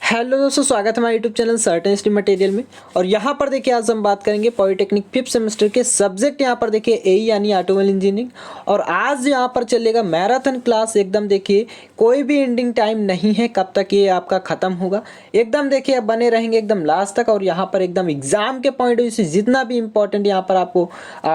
Hello दोस्तों, स्वागत है हमारे YouTube channel certain study material में। और यहाँ पर देखिए आज हम बात करेंगे पॉलिटेक्निक फिफ्थ सेमेस्टर के सब्जेक्ट यहाँ पर देखिए एई यानी ऑटोमोबाइल इंजीनियरिंग। और आज यहाँ पर चलेगा मैराथन क्लास। एकदम देखिए कोई भी एंडिंग टाइम नहीं है कब तक ये आपका ख़त्म होगा। एकदम देखिए अब बने रहेंगे एकदम लास्ट तक। और यहाँ पर एकदम एग्जाम के पॉइंट ऑफ व्यू से जितना भी इंपॉर्टेंट यहाँ पर आपको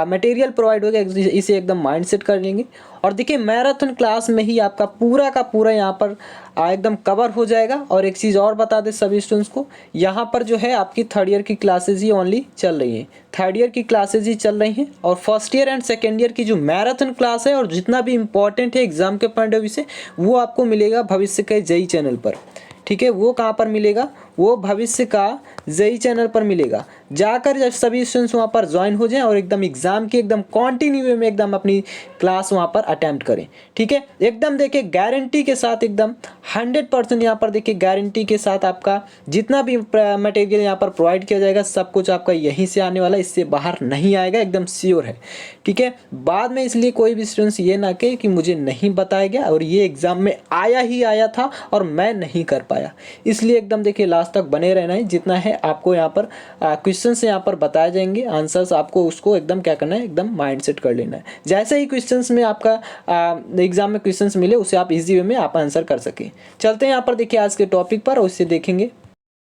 मटेरियल प्रोवाइड होगा इसे एकदम माइंड सेट कर लेंगे। और देखिए मैराथन क्लास में ही आपका पूरा का पूरा यहाँ पर एकदम कवर हो जाएगा। और एक चीज़ और बता दें सभी स्टूडेंट्स को, यहाँ पर जो है आपकी थर्ड ईयर की क्लासेज ही ओनली चल रही हैं। थर्ड ईयर की क्लासेज ही चल रही हैं और first year and second year की जो मैराथन क्लास है और जितना भी इंपॉर्टेंट है एग्जाम के पॉइंट ऑफ व्यू से वो आपको मिलेगा भविष्य के जेई चैनल पर। ठीक है, वो कहाँ पर मिलेगा? वो भविष्य का जेई चैनल पर मिलेगा। जाकर जब सभी स्टूडेंट्स वहाँ पर ज्वाइन हो जाएं और एकदम एग्जाम की एकदम कंटिन्यू वे में एकदम अपनी क्लास वहाँ पर अटेम्प्ट करें। ठीक है, एकदम देखिए गारंटी के साथ एकदम 100% यहाँ पर देखिए गारंटी के साथ आपका जितना भी मटेरियल यहाँ पर प्रोवाइड किया जाएगा सब कुछ आपका यहीं से आने वाला, इससे बाहर नहीं आएगा, एकदम श्योर है। ठीक है, बाद में इसलिए कोई भी स्टूडेंट्स ये ना कहे कि मुझे नहीं बताया गया और ये एग्जाम में आया ही आया था और मैं नहीं कर पाया। इसलिए एकदम देखिए लास्ट तक बने रहना है। जितना है आपको यहाँ पर क्वेश्चंस यहाँ पर बताए जाएंगे, आंसर्स आपको उसको एकदम क्या करना है, एकदम माइंड सेट कर लेना है। जैसे ही क्वेश्चंस में आपका एग्जाम में क्वेश्चंस मिले उसे आप इजी वे में आप आंसर कर सकें। चलते हैं यहाँ पर देखिए आज के टॉपिक पर और उससे देखेंगे।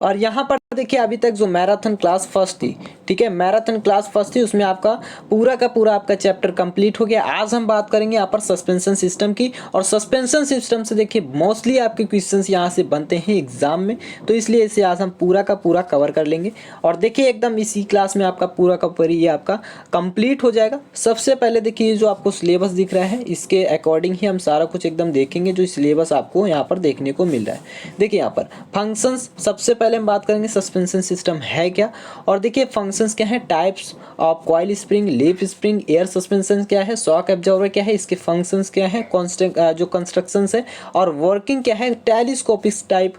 और यहाँ पर देखिए अभी तक जो मैराथन क्लास फर्स्ट थी, ठीक है, मैराथन क्लास फर्स्ट थी, उसमें आपका पूरा का पूरा आपका चैप्टर कंप्लीट हो गया। आज हम बात करेंगे यहाँ पर सस्पेंशन सिस्टम की। और सस्पेंशन सिस्टम से देखिए मोस्टली आपके क्वेश्चंस यहाँ से बनते हैं एग्जाम में, तो इसलिए इसे आज हम पूरा का पूरा कवर कर लेंगे। और देखिए एकदम इसी क्लास में आपका पूरा का पूरा ये आपका कंप्लीट हो जाएगा। सबसे पहले देखिए जो आपको सिलेबस दिख रहा है इसके अकॉर्डिंग ही हम सारा कुछ एकदम देखेंगे जो सिलेबस आपको यहाँ पर देखने को मिल रहा है। देखिए यहाँ पर फंक्शंस, सबसे पहले हम बात करेंगे सस्पेंशन सिस्टम है क्या। और देखिए फंक्शंस क्या है, types of coil spring, leaf spring, air suspension क्या है, शॉक एब्जॉर्बर क्या है, इसके फंक्शंस क्या है, कांस्टेंट जो कंस्ट्रक्शंस है और वर्किंग क्या है, टेलीस्कोपिक टाइप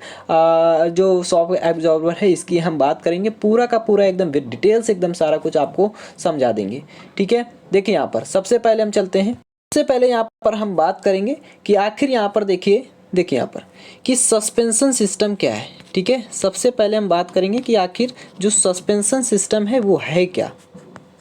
जो शॉक एब्जॉर्बर है इसकी हम बात करेंगे। पूरा का पूरा एकदम डिटेल्स एकदम सारा कुछ आपको समझा देंगे। ठीक है, देखिए यहाँ पर सबसे पहले हम चलते हैं। सबसे पहले यहाँ पर हम बात करेंगे कि आखिर यहाँ पर देखिए यहाँ पर कि सस्पेंशन सिस्टम क्या है। ठीक है, सबसे पहले हम बात करेंगे कि आखिर जो सस्पेंशन सिस्टम है वो है क्या।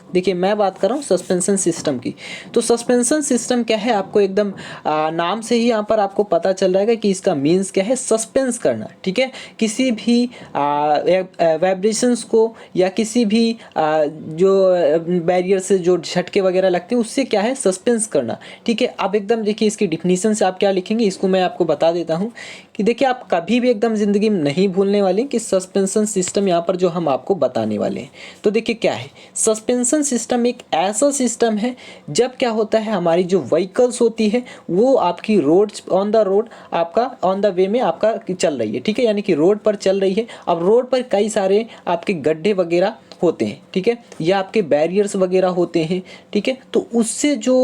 देखिए मैं बात कर रहा हूँ सस्पेंशन सिस्टम की। तो सस्पेंशन सिस्टम क्या है, आपको एकदम नाम से ही यहाँ पर आपको पता चल रहा है कि इसका मीन्स क्या है, सस्पेंस करना। ठीक है, किसी भी वाइब्रेशंस को या किसी भी जो बैरियर से जो झटके वगैरह लगते हैं उससे क्या है, सस्पेंस करना। ठीक है, अब एकदम देखिए इसकी डिफिनीशन से आप क्या लिखेंगे इसको मैं आपको बता देता हूँ कि देखिए आप कभी भी एकदम ज़िंदगी में नहीं भूलने वाले कि सस्पेंशन सिस्टम यहाँ पर जो हम आपको बताने वाले हैं। तो देखिए क्या है, सस्पेंशन सिस्टम एक ऐसा सिस्टम है जब क्या होता है हमारी जो व्हीकल्स होती है वो आपकी रोड ऑन द रोड आपका ऑन द वे में आपका चल रही है। ठीक है, यानी कि रोड पर चल रही है। अब रोड पर कई सारे आपके गड्ढे वगैरह होते हैं, ठीक है, या आपके बैरियर्स वगैरह होते हैं। ठीक है, तो उससे जो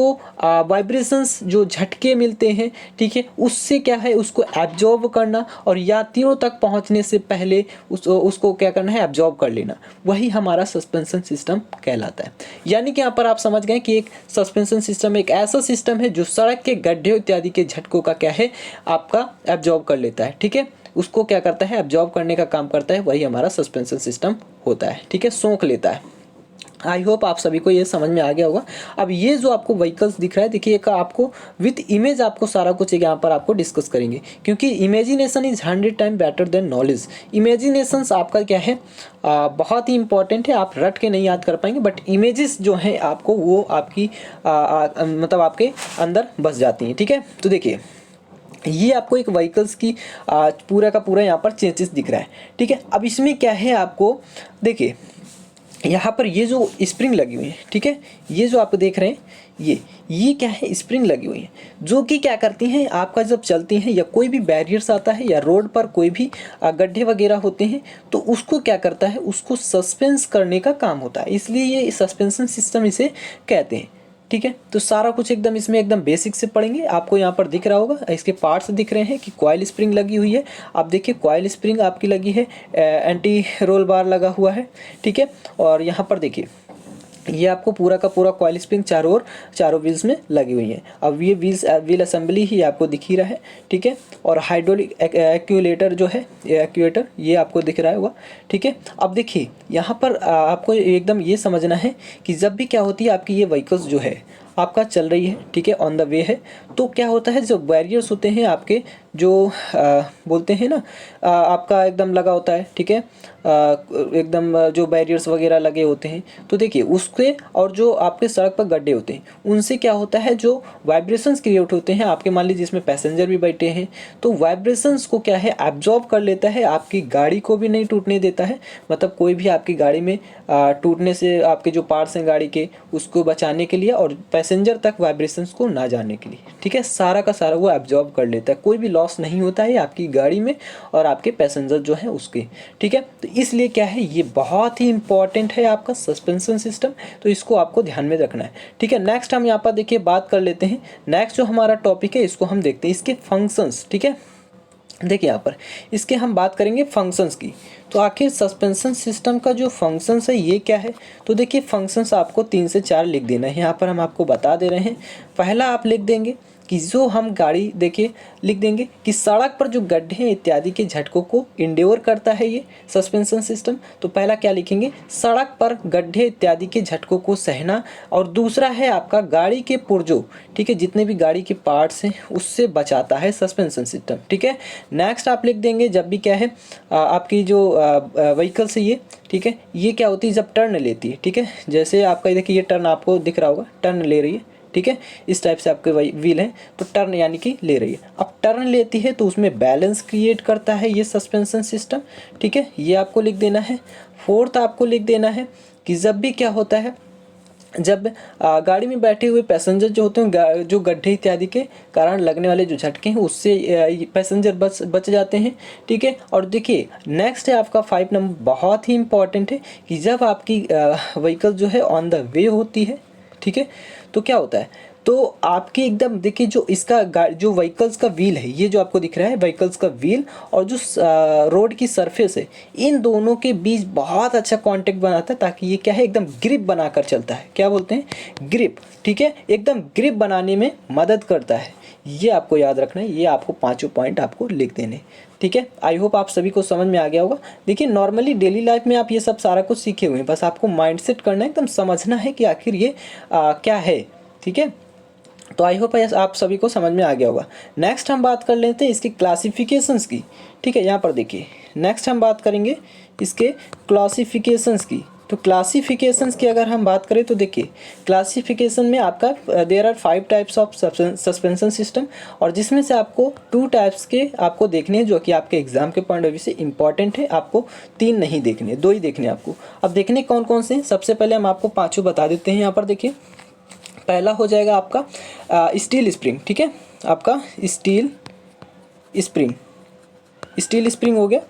वाइब्रेशंस जो झटके मिलते हैं, ठीक है, उससे क्या है उसको एब्जॉर्ब करना और यात्रियों तक पहुंचने से पहले उसको क्या करना है, एब्जॉर्ब कर लेना। वही हमारा सस्पेंशन सिस्टम कहलाता है। यानी कि यहाँ पर आप समझ गए कि एक सस्पेंशन सिस्टम एक ऐसा सिस्टम है जो सड़क के गड्ढे इत्यादि के झटकों का क्या है, आपका एब्जॉर्ब कर लेता है। ठीक है, उसको क्या करता है, एब्जॉर्ब करने का काम करता है, वही हमारा सस्पेंशन सिस्टम होता है। ठीक है, सोख लेता है। आई होप आप सभी को ये समझ में आ गया होगा। अब ये जो आपको व्हीकल्स दिख रहा है देखिए एक आपको विथ इमेज आपको सारा कुछ यहाँ पर आपको डिस्कस करेंगे, क्योंकि imagination is 100 time better than knowledge. Imaginations आपका क्या है, बहुत ही इंपॉर्टेंट है। आप रट के नहीं याद कर पाएंगे बट इमेजेस जो हैं आपको वो आपकी मतलब आपके अंदर बस जाती हैं। ठीक है, तो देखिए ये आपको एक व्हीकल्स की पूरा का पूरा यहाँ पर चेंजेस दिख रहा है। ठीक है, अब इसमें क्या है, आपको देखिए यहाँ पर ये जो स्प्रिंग लगी हुई है, ठीक है, ये जो आप देख रहे हैं ये क्या है, स्प्रिंग लगी हुई है जो कि क्या करती हैं, आपका जब चलती हैं या कोई भी बैरियर्स आता है या रोड पर कोई भी गड्ढे वगैरह होते हैं तो उसको क्या करता है, उसको सस्पेंस करने का काम होता है, इसलिए ये सस्पेंशन सिस्टम इसे कहते हैं। ठीक है, तो सारा कुछ एकदम इसमें एकदम बेसिक से पढ़ेंगे। आपको यहाँ पर दिख रहा होगा, इसके पार्ट्स दिख रहे हैं कि कॉइल स्प्रिंग लगी हुई है। आप देखिए कॉइल स्प्रिंग आपकी लगी है, एंटी रोल बार लगा हुआ है। ठीक है, और यहाँ पर देखिए ये आपको पूरा का पूरा कॉइल स्प्रिंग चारों व्हील्स में लगी हुई है। अब ये व्हील असेंबली ही आपको दिख ही रहा है, ठीक है। और हाइड्रोलिक एक्यूलेटर जो है, ये एक्यूएटर ये आपको दिख रहा होगा, ठीक है। अब देखिए यहाँ पर आपको एकदम ये समझना है कि जब भी क्या होती है आपकी ये व्हीकल्स जो है आपका चल रही है, ठीक है, ऑन द वे है, तो क्या होता है जो बैरियर्स होते हैं आपके जो बोलते हैं ना आपका एकदम लगा होता है, ठीक है, एकदम जो बैरियर्स वगैरह लगे होते हैं, तो देखिए उसके और जो आपके सड़क पर गड्ढे होते हैं उनसे क्या होता है जो वाइब्रेशंस क्रिएट होते हैं आपके, मान लीजिए जिसमें पैसेंजर भी बैठे हैं, तो वाइब्रेशंस को क्या है एब्जॉर्ब कर लेता है, आपकी गाड़ी को भी नहीं टूटने देता है, मतलब कोई भी आपकी गाड़ी में टूटने से आपके जो पार्ट्स हैं गाड़ी के उसको बचाने के लिए और पैसेंजर तक वाइब्रेशंस को ना जाने के लिए, ठीक है, सारा का सारा वो एब्जॉर्ब कर लेता है, कोई भी लॉस नहीं होता है आपकी गाड़ी में और आपके पैसेंजर जो हैं उसके, ठीक है। तो इसलिए क्या है ये बहुत ही इंपॉर्टेंट है आपका सस्पेंशन सिस्टम, तो इसको आपको ध्यान में रखना है, ठीक है। नेक्स्ट हम यहाँ पर देखिए बात कर लेते हैं, नेक्स्ट जो हमारा टॉपिक है इसको हम देखते हैं इसके फंक्शंस, ठीक है। देखिए यहाँ पर इसके हम बात करेंगे फंक्शंस की, तो आखिर सस्पेंशन सिस्टम का जो फंक्शंस है ये क्या है, तो देखिए फंक्शंस आपको 3 से 4 लिख देना है, यहाँ पर हम आपको बता दे रहे हैं। पहला आप लिख देंगे कि जो हम गाड़ी देखिए लिख देंगे कि सड़क पर जो गड्ढे इत्यादि के झटकों को इंड्योर करता है ये सस्पेंशन सिस्टम, तो पहला क्या लिखेंगे सड़क पर गड्ढे इत्यादि के झटकों को सहना, और दूसरा है आपका गाड़ी के पुर्जों, ठीक है, जितने भी गाड़ी के पार्ट्स हैं उससे बचाता है सस्पेंशन सिस्टम, ठीक है। नेक्स्ट आप लिख देंगे जब भी क्या है आपकी जो व्हीकल से ये, ठीक है, ये क्या होती है जब टर्न लेती है, ठीक है, जैसे आपका देखिए ये टर्न आपको दिख रहा होगा, टर्न ले रही है, ठीक है, इस टाइप से आपके व्हील है तो टर्न यानी कि ले रही है। अब टर्न लेती है तो उसमें बैलेंस क्रिएट करता है ये सस्पेंशन सिस्टम, ठीक है, ये आपको लिख देना है। फोर्थ आपको लिख देना है कि जब भी क्या होता है जब गाड़ी में बैठे हुए पैसेंजर जो होते हैं जो गड्ढे इत्यादि के कारण लगने वाले जो झटके हैं उससे पैसेंजर बच जाते हैं, ठीक है। और देखिए नेक्स्ट है आपका 5 नंबर, बहुत ही इंपॉर्टेंट है कि जब आपकी व्हीकल जो है ऑन द वे होती है, ठीक है, तो क्या होता है तो आपके एकदम देखिए जो इसका जो व्हीकल्स का व्हील है, ये जो आपको दिख रहा है व्हीकल्स का व्हील और जो रोड की सरफेस है, इन दोनों के बीच बहुत अच्छा कांटेक्ट बनाता है, ताकि ये क्या है एकदम ग्रिप बनाकर चलता है, क्या बोलते हैं ग्रिप, ठीक है, एकदम ग्रिप बनाने में मदद करता है। ये आपको याद रखना है, ये आपको 5 पॉइंट आपको लिख देने, ठीक है। आई होप आप सभी को समझ में आ गया होगा। देखिए नॉर्मली डेली लाइफ में आप ये सब सारा कुछ सीखे हुए हैं, बस आपको माइंडसेट करना है, एकदम समझना है कि आखिर ये क्या है, ठीक है। तो आई होप आप सभी को समझ में आ गया होगा। नेक्स्ट हम बात कर लेते हैं इसकी क्लासिफिकेशंस की, ठीक है, यहाँ पर देखिए नेक्स्ट हम बात करेंगे इसके क्लासिफिकेशंस की। तो क्लासिफिकेशंस की अगर हम बात करें तो देखिए क्लासिफिकेशन में आपका there are 5 types of suspension system, और जिसमें से आपको 2 टाइप्स के आपको देखने हैं जो कि आपके एग्जाम के पॉइंट ऑफ व्यू से इंपॉर्टेंट है, आपको 3 नहीं देखने, 2 ही देखने आपको। अब देखने कौन कौन से हैं, सबसे पहले हम आपको 5 बता देते हैं। यहाँ पर देखिए पहला हो जाएगा आपका स्टील स्प्रिंग, ठीक है, आपका स्टील स्प्रिंग हो गया।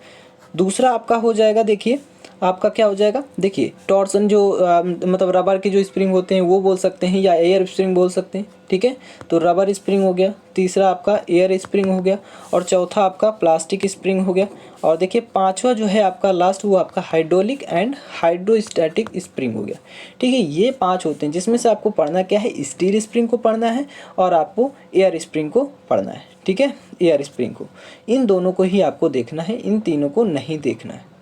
दूसरा आपका हो जाएगा देखिए आपका क्या हो जाएगा, देखिए टॉर्सन जो मतलब रबर के जो स्प्रिंग होते हैं वो बोल सकते हैं, या एयर स्प्रिंग बोल सकते हैं, ठीक है, तो रबर स्प्रिंग हो गया। तीसरा आपका एयर स्प्रिंग हो गया, और चौथा आपका प्लास्टिक स्प्रिंग हो गया। और देखिए 5वां जो है आपका लास्ट वो आपका हाइड्रोलिक एंड हाइड्रोस्टैटिक स्प्रिंग हो गया, ठीक है। ये 5 होते हैं जिसमें से आपको पढ़ना क्या है, स्टील स्प्रिंग को पढ़ना है और आपको एयर स्प्रिंग को पढ़ना है, ठीक है, एयर स्प्रिंग को, इन दोनों को ही आपको देखना है, इन तीनों को नहीं देखना है,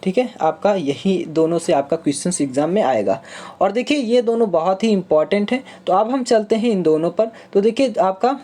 ठीक है। आपका यही दोनों से आपका क्वेश्चंस एग्जाम में आएगा। और देखिए ये दोनों बहुत ही इंपॉर्टेंट है, तो अब हम चलते हैं इन दोनों पर। तो देखिए आपका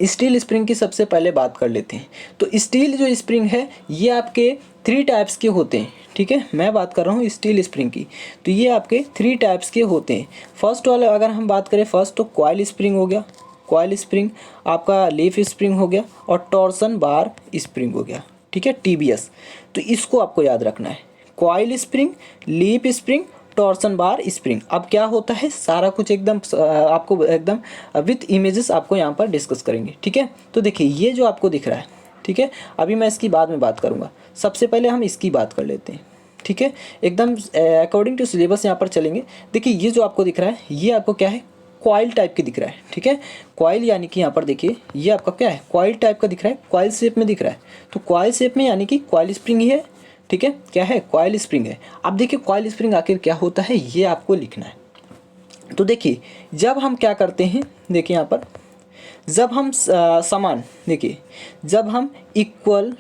स्टील स्प्रिंग की सबसे पहले बात कर लेते हैं। तो स्टील जो स्प्रिंग है ये आपके 3 टाइप्स के होते हैं, ठीक है, मैं बात कर रहा हूँ स्टील स्प्रिंग की, तो ये आपके 3 टाइप्स के होते हैं। फर्स्ट वाला अगर हम बात करें फर्स्ट, तो कॉइल स्प्रिंग हो गया, कॉइल स्प्रिंग, आपका लीफ स्प्रिंग हो गया, और टॉर्सन बार स्प्रिंग हो गया, ठीक है, TBS। तो इसको आपको याद रखना है, coil spring, leaf spring, torsion bar spring. अब क्या होता है सारा कुछ एकदम आपको एकदम विथ इमेजेस आपको यहाँ पर डिस्कस करेंगे, ठीक है। तो देखिए ये जो आपको दिख रहा है, ठीक है, अभी मैं इसकी बाद में बात करूँगा, सबसे पहले हम इसकी बात कर लेते हैं, ठीक है, एकदम अकॉर्डिंग टू सिलेबस यहाँ पर चलेंगे। देखिए ये जो आपको दिख रहा है ये आपको क्या है, कॉइल टाइप की दिख रहा है, ठीक है, कॉइल यानी कि यहाँ पर देखिए ये आपका क्या है, कॉइल टाइप का दिख रहा है, कॉइल शेप में दिख रहा है। तो कॉइल शेप में यानी कि कॉइल स्प्रिंग ही है, ठीक है, क्या है, कॉइल स्प्रिंग है। अब देखिए कॉइल स्प्रिंग आखिर क्या होता है ये आपको लिखना है। तो देखिए जब हम क्या करते हैं, देखिए यहाँ पर जब हम समान, देखिए जब हम इक्वल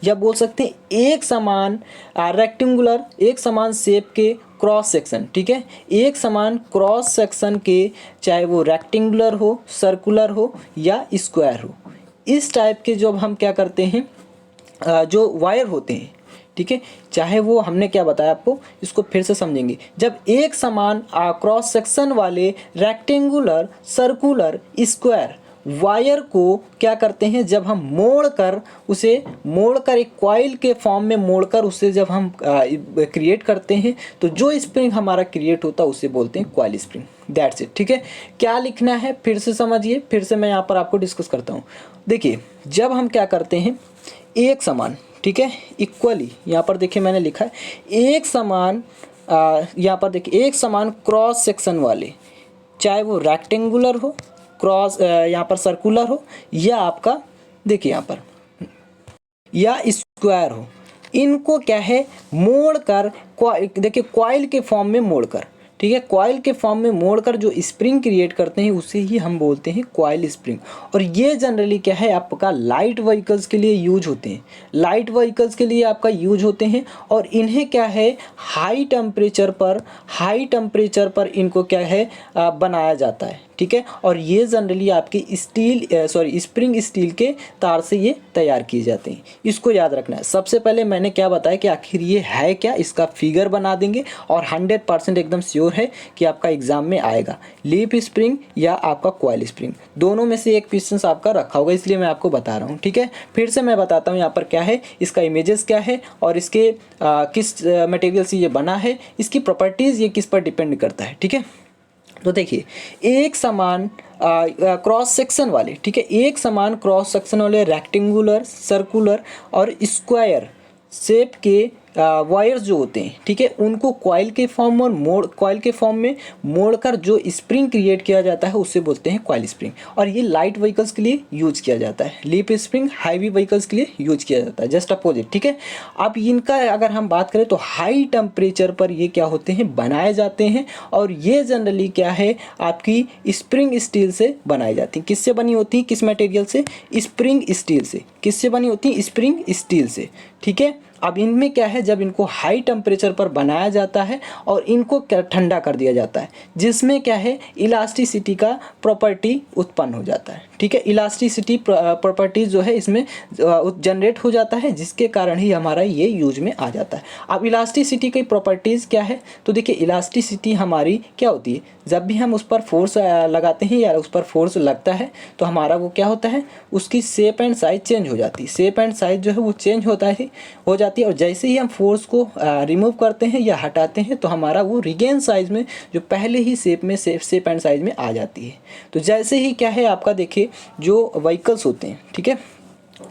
या बोल सकते हैं एक समान रेक्टेंगुलर, एक समान शेप के क्रॉस सेक्शन, ठीक है, एक समान क्रॉस सेक्शन के, चाहे वो रेक्टेंगुलर हो, सर्कुलर हो या स्क्वायर हो, इस टाइप के जब हम क्या करते हैं जो वायर होते हैं, ठीक है, चाहे वो हमने क्या बताया आपको, इसको फिर से समझेंगे। जब एक समान क्रॉस सेक्शन वाले रेक्टेंगुलर, सर्कुलर, स्क्वायर वायर को क्या करते हैं, जब हम मोड़कर एक कॉइल के फॉर्म में मोड़कर उसे जब हम क्रिएट करते हैं, तो जो स्प्रिंग हमारा क्रिएट होता है उसे बोलते हैं कॉइल स्प्रिंग। दैट्स इट, ठीक है। क्या लिखना है फिर से समझिए, फिर से मैं यहाँ पर आपको डिस्कस करता हूँ। देखिए जब हम क्या करते हैं एक समान, ठीक है, इक्वली, यहाँ पर देखिए मैंने लिखा है एक समान, यहाँ पर देखिए एक समान क्रॉस सेक्शन वाले, चाहे वो रेक्टेंगुलर हो, क्रॉस यहाँ पर सर्कुलर हो, या आपका देखिए यहाँ पर या स्क्वायर हो, इनको क्या है मोड़कर, देखिए कॉइल के फॉर्म में मोड़कर, ठीक है, कॉइल के फॉर्म में मोड़कर जो स्प्रिंग क्रिएट करते हैं उसे ही हम बोलते हैं कॉइल स्प्रिंग। और ये जनरली क्या है आपका लाइट व्हीकल्स के लिए यूज होते हैं, लाइट व्हीकल्स के लिए आपका यूज होते हैं। और इन्हें क्या है हाई टेम्परेचर पर इनको क्या है बनाया जाता है, ठीक है। और ये जनरली आपकी स्प्रिंग स्टील के तार से ये तैयार किए जाते हैं। इसको याद रखना है। सबसे पहले मैंने क्या बताया कि आखिर ये है क्या, इसका फिगर बना देंगे और 100% एकदम श्योर है कि आपका एग्जाम में आएगा लीफ स्प्रिंग या आपका कॉइल स्प्रिंग, दोनों में से एक क्वेश्चन आपका रखा होगा, इसलिए मैं आपको बता रहा हूँ, ठीक है। फिर से मैं बताता हूँ यहाँ पर क्या है, इसका इमेजेस क्या है और इसके किस मटेरियल से ये बना है, इसकी प्रॉपर्टीज़ ये किस पर डिपेंड करता है, ठीक है। तो देखिए एक समान क्रॉस सेक्शन वाले, ठीक है, एक समान क्रॉस सेक्शन वाले रेक्टेंगुलर, सर्कुलर और स्क्वायर शेप के वायर्स जो होते हैं, ठीक है, उनको कॉइल के फॉर्म में मोड़कर जो स्प्रिंग क्रिएट किया जाता है उसे बोलते हैं कॉइल स्प्रिंग। और ये लाइट व्हीकल्स के लिए यूज किया जाता है, लीफ स्प्रिंग हैवी व्हीकल्स के लिए यूज किया जाता है, जस्ट अपोजिट, ठीक है। अब इनका अगर हम बात करें तो हाई टेम्परेचर पर ये क्या होते हैं बनाए जाते हैं। और ये जनरली क्या है आपकी स्प्रिंग स्टील से बनाई जाती है। किससे बनी होती है, किस मटेरियल से, स्प्रिंग स्टील से। किससे बनी होती है, स्प्रिंग स्टील से, ठीक है। अब इनमें क्या है, जब इनको हाई टेम्परेचर पर बनाया जाता है और इनको क्या ठंडा कर दिया जाता है, जिसमें क्या है इलास्टिसिटी का प्रॉपर्टी उत्पन्न हो जाता है, ठीक है। इलास्टिसिटी प्रॉपर्टीज जो है इसमें जनरेट हो जाता है, जिसके कारण ही हमारा ये यूज में आ जाता है। अब इलास्टिसिटी की प्रॉपर्टीज़ क्या है, तो देखिए इलास्टिसिटी हमारी क्या होती है, जब भी हम उस पर फोर्स लगाते हैं या उस पर फोर्स लगता है तो हमारा वो क्या होता है, उसकी शेप एंड साइज चेंज हो जाती है। शेप एंड साइज जो है वो चेंज हो जाती है। और जैसे ही हम फोर्स को रिमूव करते हैं या हटाते हैं तो हमारा वो रिगेन साइज में जो पहले ही शेप एंड साइज में आ जाती है। तो जैसे ही क्या है आपका देखिए जो व्हीकल्स होते हैं, ठीक है,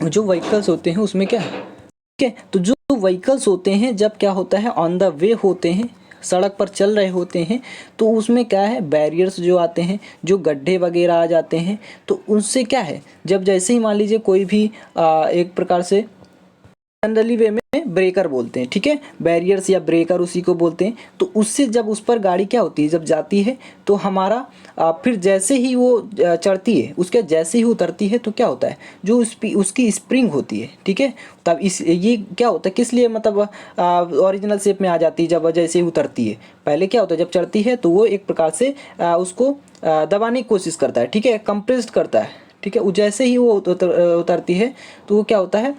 जो व्हीकल्स होते हैं उसमें क्या है, ठीक है, तो जो व्हीकल्स होते हैं जब क्या होता है ऑन द वे होते हैं, सड़क पर चल रहे होते हैं, तो उसमें क्या है बैरियर्स जो आते हैं, जो गड्ढे वगैरह आ जाते हैं, तो उनसे क्या है, जब जैसे ही मान लीजिए कोई भी एक प्रकार से जनरली वे में ब्रेकर बोलते हैं, ठीक है, बैरियर्स या ब्रेकर उसी को बोलते हैं। तो उससे जब उस पर गाड़ी क्या होती है, जब जाती है तो हमारा फिर जैसे ही वो चढ़ती है, उसके जैसे ही उतरती है तो क्या होता है, जो उसकी स्प्रिंग होती है, ठीक है, तब ये क्या होता है, किस लिए मतलब ओरिजिनल शेप में आ जाती है जब जैसे ही उतरती है। पहले क्या होता है, जब चढ़ती है तो वो एक प्रकार से उसको दबाने की कोशिश करता है, ठीक है, कंप्रेस्ड करता है, ठीक है। जैसे ही वो उतरती है तो वो क्या होता है,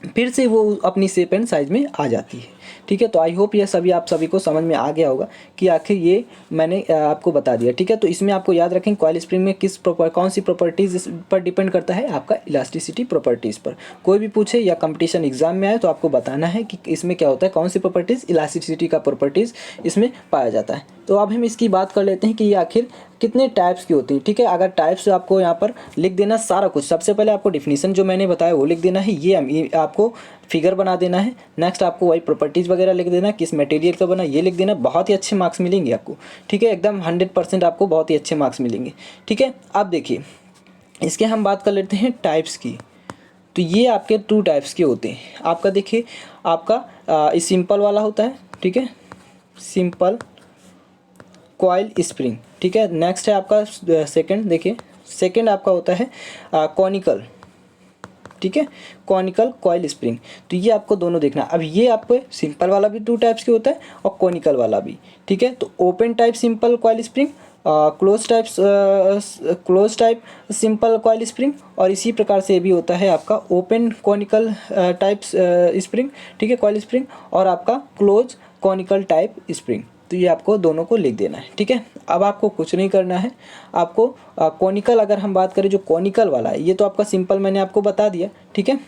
फिर से वो अपनी शेप एंड साइज में आ जाती है, ठीक है। तो आई होप ये आप सभी को समझ में आ गया होगा कि आखिर ये मैंने आपको बता दिया, ठीक है। तो इसमें आपको याद रखें कॉइल स्प्रिंग में कौन सी प्रॉपर्टीज़ पर डिपेंड करता है, आपका इलास्टिसिटी प्रॉपर्टीज़ पर। कोई भी पूछे या कंपटीशन एग्जाम में आए तो आपको बताना है कि इसमें क्या होता है, कौन सी प्रॉपर्टीज़, इलास्टिसिटी का प्रॉपर्टीज़ इसमें पाया जाता है। तो अब हम इसकी बात कर लेते हैं कि ये आखिर कितने टाइप्स की होती है, ठीक है। अगर टाइप्स आपको यहाँ पर लिख देना सारा कुछ, सबसे पहले आपको डिफिनीशन जो मैंने बताया वो लिख देना है, ये आपको फिगर बना देना है। नेक्स्ट आपको वही प्रॉपर्टीज़ वगैरह लिख देना, किस मटेरियल का बना ये लिख देना। बहुत ही अच्छे मार्क्स मिलेंगे आपको, ठीक है, एकदम 100% आपको बहुत ही अच्छे मार्क्स मिलेंगे, ठीक है। अब देखिए इसके हम बात कर लेते हैं टाइप्स की। तो ये आपके 2 टाइप्स के होते हैं। आपका देखिए आपका सिंपल वाला होता है, ठीक है, सिंपल कॉइल स्प्रिंग, ठीक है। नेक्स्ट है आपका सेकंड, देखिए सेकंड आपका होता है कॉनिकल, ठीक है, कॉनिकल कॉइल स्प्रिंग। तो ये आपको दोनों देखना। अब ये आपको सिंपल वाला भी 2 टाइप्स के होता है और कॉनिकल वाला भी, ठीक है। तो open type simple coil spring, close type simple coil spring, और इसी प्रकार से ये भी होता है आपका ओपन कॉनिकल टाइप स्प्रिंग, ठीक है, कॉइल स्प्रिंग, और आपका क्लोज कॉनिकल टाइप स्प्रिंग। तो ये आपको दोनों को लिख देना है, ठीक है। अब आपको कुछ नहीं करना है, आपको कॉनिकल अगर हम बात करें, जो कॉनिकल वाला है, ये तो आपका सिंपल मैंने आपको बता दिया, ठीक है,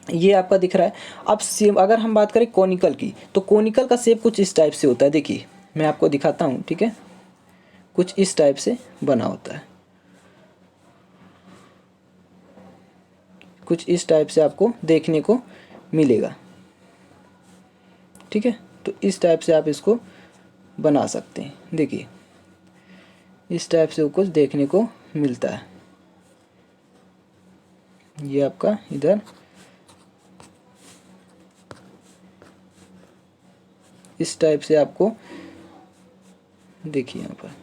ये आपका दिख रहा है। अब अगर हम बात करें कॉनिकल की, तो कॉनिकल का शेप कुछ इस टाइप से होता है। देखिए मैं आपको दिखाता हूँ, ठीक है, कुछ इस टाइप से बना होता है, कुछ इस टाइप से आपको देखने को मिलेगा, ठीक है। तो इस टाइप से आप इसको बना सकते हैं। देखिए इस टाइप से कुछ देखने को मिलता है। ये आपका इधर इस टाइप से आपको देखिए यहाँ पर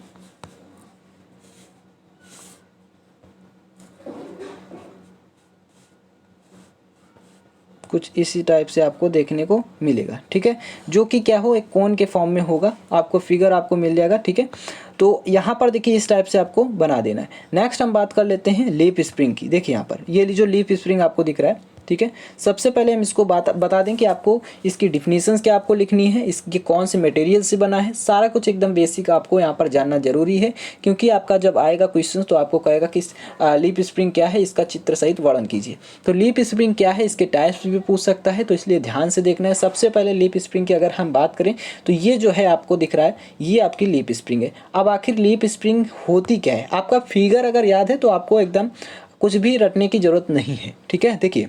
कुछ इसी टाइप से आपको देखने को मिलेगा, ठीक है, जो कि क्या हो, एक कोन के फॉर्म में होगा। आपको फिगर आपको मिल जाएगा, ठीक है। तो यहाँ पर देखिए इस टाइप से आपको बना देना है। नेक्स्ट हम बात कर लेते हैं लीफ स्प्रिंग की। देखिए यहाँ पर ये जो लीफ स्प्रिंग आपको दिख रहा है, ठीक है, सबसे पहले हम इसको बता दें कि आपको इसकी डिफिनीशंस क्या आपको लिखनी है, इसके कौन से मटेरियल से बना है, सारा कुछ एकदम बेसिक आपको यहाँ पर जानना जरूरी है, क्योंकि आपका जब आएगा क्वेश्चन तो आपको कहेगा कि लीफ स्प्रिंग क्या है, इसका चित्र सहित वर्णन कीजिए। तो लीफ स्प्रिंग क्या है, इसके टाइप्स भी पूछ सकता है, तो इसलिए ध्यान से देखना है। सबसे पहले लीफ स्प्रिंग की अगर हम बात करें तो ये जो है आपको दिख रहा है, ये आपकी लीफ स्प्रिंग है। अब आखिर लीफ स्प्रिंग होती क्या है, आपका फिगर अगर याद है तो आपको एकदम कुछ भी रटने की जरूरत नहीं है, ठीक है। देखिए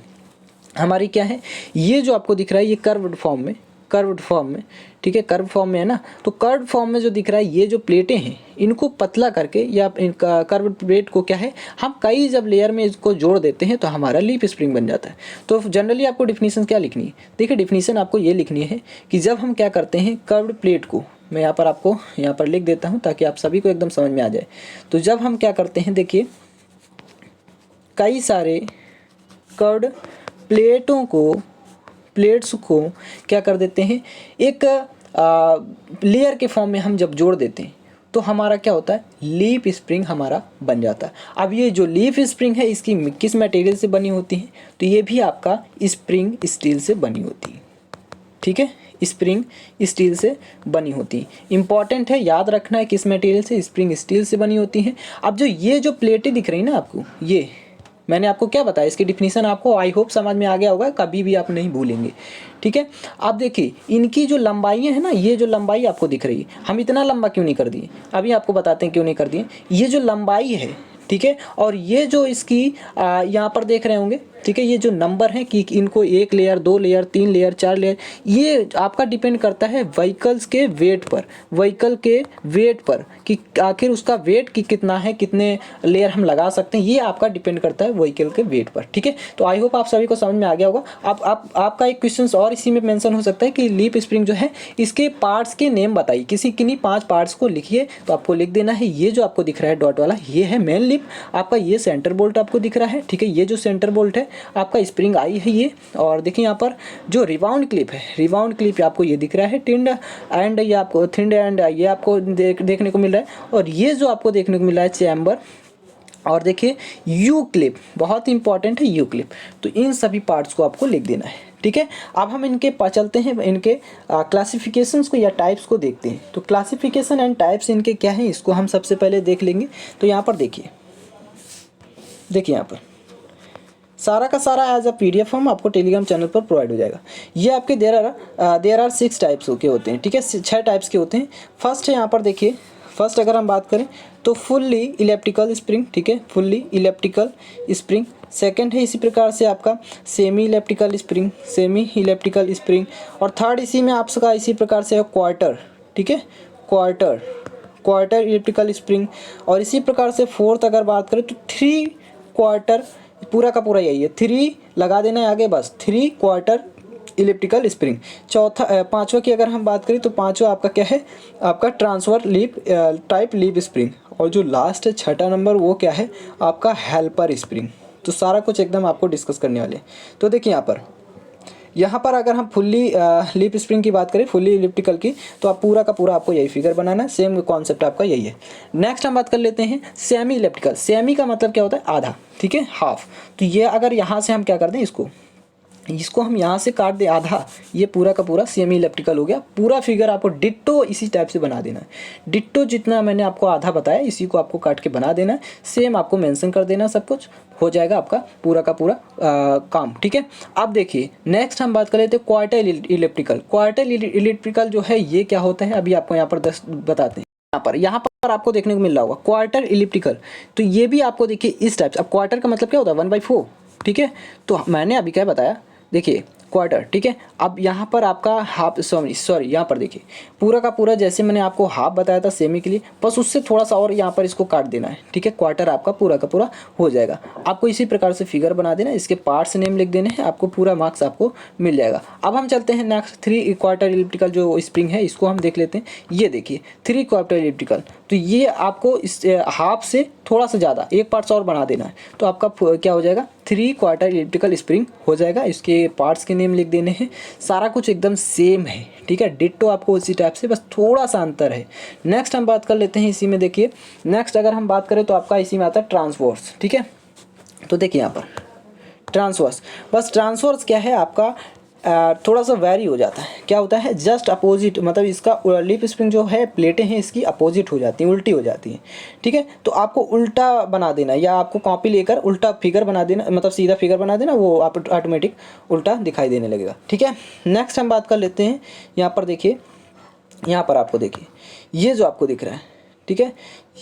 हमारी क्या है, ये जो आपको दिख रहा है ये कर्व्ड फॉर्म में, ठीक है, कर्व फॉर्म में है ना। तो कर्व फॉर्म में जो दिख रहा है, ये जो प्लेटें हैं इनको पतला करके या इनका कर्व प्लेट को क्या है, हम कई जब लेयर में इसको जोड़ देते हैं तो हमारा लीफ स्प्रिंग बन जाता है। तो जनरली आपको डिफिनीशन क्या लिखनी है, देखिए डिफिनीशन आपको ये लिखनी है कि जब हम क्या करते हैं, कर्व्ड प्लेट को मैं यहाँ पर आपको यहाँ पर लिख देता हूँ ताकि आप सभी को एकदम समझ में आ जाए। तो जब हम क्या करते हैं, देखिए कई सारे कर्व्ड प्लेट्स को क्या कर देते हैं, एक लेयर के फॉर्म में हम जब जोड़ देते हैं तो हमारा क्या होता है, लीफ स्प्रिंग हमारा बन जाता है। अब ये जो लीफ स्प्रिंग है इसकी किस मटेरियल से बनी होती है, तो ये भी आपका स्प्रिंग स्टील से बनी होती है, ठीक है, स्प्रिंग स्टील से बनी होती है। इंपॉर्टेंट है, याद रखना है किस मटेरियल से, स्प्रिंग स्टील से बनी होती है। अब जो ये जो प्लेटें दिख रही ना आपको, ये मैंने आपको क्या बताया, इसकी डिफिनीशन आपको आई होप समझ में आ गया होगा, कभी भी आप नहीं भूलेंगे, ठीक है। अब देखिए इनकी जो लंबाइयाँ हैं ना, ये जो लंबाई आपको दिख रही है, हम इतना लंबा क्यों नहीं कर दिए, अभी आपको बताते हैं क्यों नहीं कर दिए। ये जो लंबाई है, ठीक है, और ये जो इसकी यहाँ पर देख रहे होंगे, ठीक है, ये जो नंबर हैं कि इनको 1 लेयर 2 लेयर 3 लेयर 4 लेयर, ये आपका डिपेंड करता है व्हीकल्स के वेट पर, कि आखिर उसका वेट कि कितना है, कितने लेयर हम लगा सकते हैं, ये आपका डिपेंड करता है व्हीकल के वेट पर, ठीक है। तो आई होप आप सभी को समझ में आ गया होगा। अब आपका एक क्वेश्चन और इसी में मेंशन हो सकता है कि लीफ स्प्रिंग जो है इसके पार्ट्स के नेम बताइए, किन्हीं 5 पार्ट्स को लिखिए। तो आपको लिख देना है, ये जो आपको दिख रहा है डॉट वाला, ये है मेन लीफ, आपका ये सेंटर बोल्ट आपको दिख रहा है, ठीक है, ये जो सेंटर बोल्ट है आपका स्प्रिंग आई है ये। और देखिए यहाँ पर जो रिबाउंड क्लिप है, रिबाउंड क्लिप आपको ये दिख रहा है टिंड एंड, ये आपको थिंड एंड ये आपको देखने को मिल रहा है। और ये जो आपको देखने को मिल रहा है चैम्बर, और देखिए यू क्लिप, बहुत इंपॉर्टेंट है यू क्लिप। तो इन सभी पार्ट्स को आपको लिख देना है, ठीक है। अब हम इनके चलते हैं, इनके क्लासिफिकेशंस को या टाइप्स को देखते हैं। तो क्लासिफिकेशन एंड टाइप्स इनके क्या हैं, इसको हम सबसे पहले देख लेंगे। तो यहाँ पर देखिए यहाँ पर सारा का सारा एज अ PDF फॉर्म आपको टेलीग्राम चैनल पर प्रोवाइड हो जाएगा। ये आपके देयर आर 6 टाइप्स के होते हैं, ठीक है, 6 टाइप्स के होते हैं। फर्स्ट है यहाँ पर देखिए, फर्स्ट अगर हम बात करें तो फुल्ली इलेप्टिकल स्प्रिंग, ठीक है, फुल्ली इलेप्टिकल स्प्रिंग। सेकंड है इसी प्रकार से आपका सेमी इलेप्टिकल स्प्रिंग, और थर्ड इसी में आपका इसी प्रकार से है क्वार्टर, ठीक है, क्वार्टर इलेप्टिकल स्प्रिंग। और इसी प्रकार से फोर्थ अगर बात करें तो 3 क्वार्टर पूरा का पूरा यही है, 3 लगा देना है आगे बस, 3 क्वार्टर इलिप्टिकल स्प्रिंग। चौथा पांचवा की अगर हम बात करें तो पांचवा आपका क्या है, आपका transverse leaf type leaf spring. और जो लास्ट है छठा नंबर वो क्या है, आपका हेल्पर स्प्रिंग। तो सारा कुछ एकदम आपको डिस्कस करने वाले। तो देखिए यहाँ पर अगर हम फुल्ली लीप स्प्रिंग की बात करें, फुल्ली इलिप्टिकल की, तो आप पूरा का पूरा आपको यही फिगर बनाना है, सेम कॉन्सेप्ट आपका यही है। नेक्स्ट हम बात कर लेते हैं सेमी इलिप्टिकल। सेमी का मतलब क्या होता है, आधा, ठीक है, हाफ। तो ये अगर यहाँ से हम क्या कर दें, इसको हम यहाँ से काट दे आधा, ये पूरा का पूरा सेमी इलिप्टिकल हो गया। पूरा फिगर आपको डिट्टो इसी टाइप से बना देना है। डिट्टो जितना मैंने आपको आधा बताया इसी को आपको काट के बना देना है, सेम आपको मेंशन कर देना, सब कुछ हो जाएगा आपका पूरा का पूरा काम, ठीक है। अब देखिए नेक्स्ट हम बात कर लेते हैं क्वार्टर इलिप्टिकल। क्वार्टर इलिप्टिकल जो है ये क्या होता है, अभी आपको यहाँ पर बताते हैं। यहाँ पर आपको देखने को मिल रहा होगा क्वार्टर इलिप्टिकल। तो ये भी आपको देखिए इस टाइप से। अब क्वार्टर का मतलब क्या होता है, 1/4, ठीक है। तो मैंने अभी क्या बताया, देखिए क्वार्टर, ठीक है। अब यहाँ पर आपका हाफ, सॉरी यहाँ पर देखिए पूरा का पूरा जैसे मैंने आपको हाफ बताया था सेमी के लिए, बस उससे थोड़ा सा और यहाँ पर इसको काट देना है, ठीक है। क्वार्टर आपका पूरा का पूरा हो जाएगा। आपको इसी प्रकार से फिगर बना देना, इसके पार्ट्स नेम लिख देने हैं, आपको पूरा मार्क्स आपको मिल जाएगा। अब हम चलते हैं नेक्स्ट 3 क्वार्टर इलिप्टिकल जो स्प्रिंग है, इसको हम देख लेते हैं। ये देखिए 3 क्वार्टर इलिप्टिकल, तो ये आपको इस हाफ से थोड़ा सा ज़्यादा एक पार्ट्स और बना देना है, तो आपका क्या हो जाएगा, 3 क्वार्टर इलिप्टिकल स्प्रिंग हो जाएगा। इसके पार्ट्स के नेम लिख देने हैं, सारा कुछ एकदम सेम है, ठीक है। डिट्टो आपको उसी टाइप से, बस थोड़ा सा अंतर है। नेक्स्ट हम बात कर लेते हैं इसी में, देखिए नेक्स्ट अगर हम बात करें तो आपका इसी में आता है ट्रांसवर्स, ठीक है। तो देखिए यहाँ पर ट्रांसवर्स, बस ट्रांसवर्स क्या है आपका, थोड़ा सा वैरी हो जाता है। क्या होता है, जस्ट अपोजिट, मतलब इसका लीप स्प्रिंग जो है प्लेटें हैं इसकी अपोजिट हो जाती हैं, उल्टी हो जाती हैं, ठीक है। तो आपको उल्टा बना देना, या आपको कॉपी लेकर उल्टा फिगर बना देना, मतलब सीधा फिगर बना देना, वो आप ऑटोमेटिक उल्टा दिखाई देने लगेगा, ठीक है। नेक्स्ट हम बात कर लेते हैं, यहाँ पर देखिए, यहाँ पर आपको देखिए ये जो आपको दिख रहा है, ठीक है,